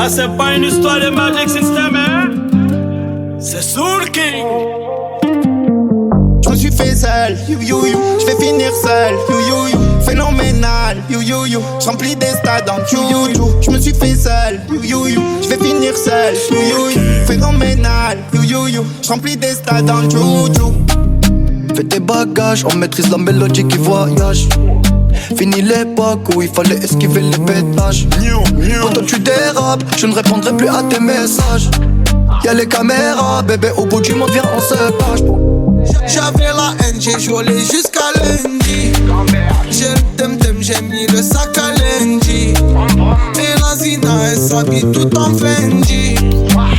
Ça c'est pas une histoire de Magic System, hein. C'est Soul King. Je me suis fait seul, you you you. Je vais finir seul, you you you. Phénoménal, you you you. J'remplis des stades en you you you. Je me suis fait seul, you you you. Je vais finir seul, you you you. Phénoménal, you you you. J'remplis des stades en you you. Fais tes bagages, on maîtrise la mélodie qui voyage. Fini l'époque où il fallait esquiver les pétages. Quand toi tu dérapes, je ne répondrai plus à tes messages. Y'a les caméras, bébé, au bout du monde, viens on se page. J'avais la haine, j'ai joué jusqu'à lundi. J'ai le temtem, j'ai mis le sac à lundi. Et la Zina, elle s'habille tout en Fendi.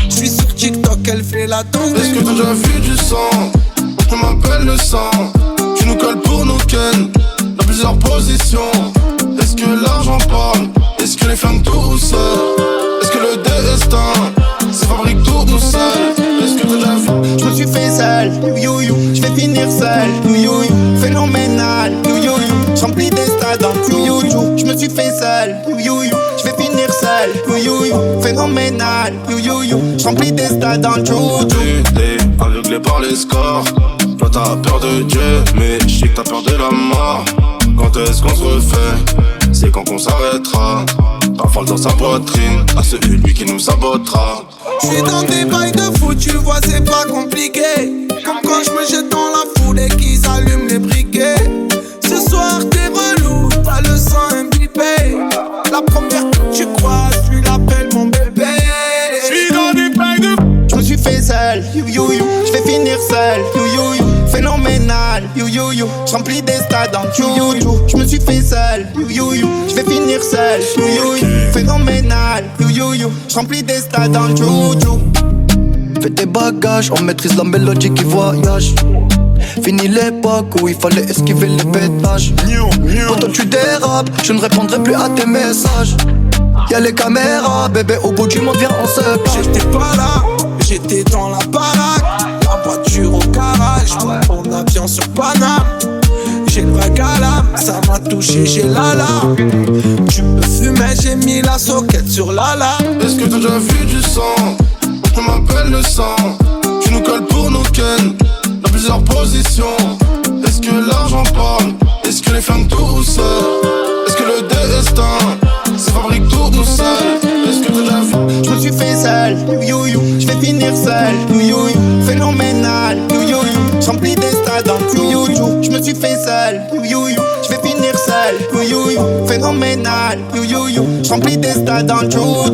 J'suis sur TikTok, elle fait la danse. Est-ce que t'as déjà vu du sang? Je m'appelle le sang. Tu nous colles pour nos ken dans plusieurs positions. Est-ce que l'argent parle? Est-ce que les flingues tout seuls? Est-ce que le destin se fabrique tout nous seul? Est-ce que t'as déjà vu? Je me suis fait seul, you you you. Je vais finir seul, you you you. Phénoménal, you you you. J'remplis des stades en you you you. Je me suis fait seul, you you you. Je vais finir seul, you you you. Phénoménal, you you you. J'remplis des stades en you you. T'es aveuglé par les scores. Toi t'as peur de Dieu, mais je sais que t'as peur de la mort. Quand est-ce qu'on se refait? C'est quand qu'on s'arrêtera. Parfois dans sa poitrine, à celui qui nous sabotera. J'suis dans des bails de fou, tu vois c'est pas compliqué. Comme quand j'me jette dans la foule et qu'ils allument les briquets. Ce soir t'es relou, t'as le sang imbibé. La première que tu crois, tu l'appelles mon bébé. J'suis dans des bails de Je me suis fait seul, you you you. Je vais finir seul, you you you. Phénoménal, you you you. J'remplis des stades en you you you. Je me suis fait seul, you you you. Je vais finir seul, you you you. Phénoménal, you you you. J'remplis des stades en you you. Fais tes bagages, on maîtrise la mélodie qui voyage. Fini l'époque où il fallait esquiver les pétages. Quand toi tu dérapes, je ne répondrai plus à tes messages. Y'a les caméras, bébé, au bout du monde, viens on se page. J'étais pas là, j'étais dans la baraque. La voiture au garage, mon avion sur Paname. J'ai le vague à l'âme, ça m'a touché, j'ai la larme. Tu peux fumer, j'ai mis la soquette sur la. Est-ce que t'as déjà vu du sang? Je m'appelle le sang. Tu nous colles pour nos ken dans plusieurs positions. Est-ce que l'argent parle? Est-ce que les flingues tout seuls? Est-ce que le destin se fabrique tout nous seul? Est-ce que t'as déjà vu? Je me suis fait seul, you you you. Je vais finir seul, you you you. Phénoménal, you you you. J'remplis des stades en you you you. Je me suis fait seul, you you you. Je vais finir seul, you you you. Phénoménal, you you you. J'remplis des stades en you you.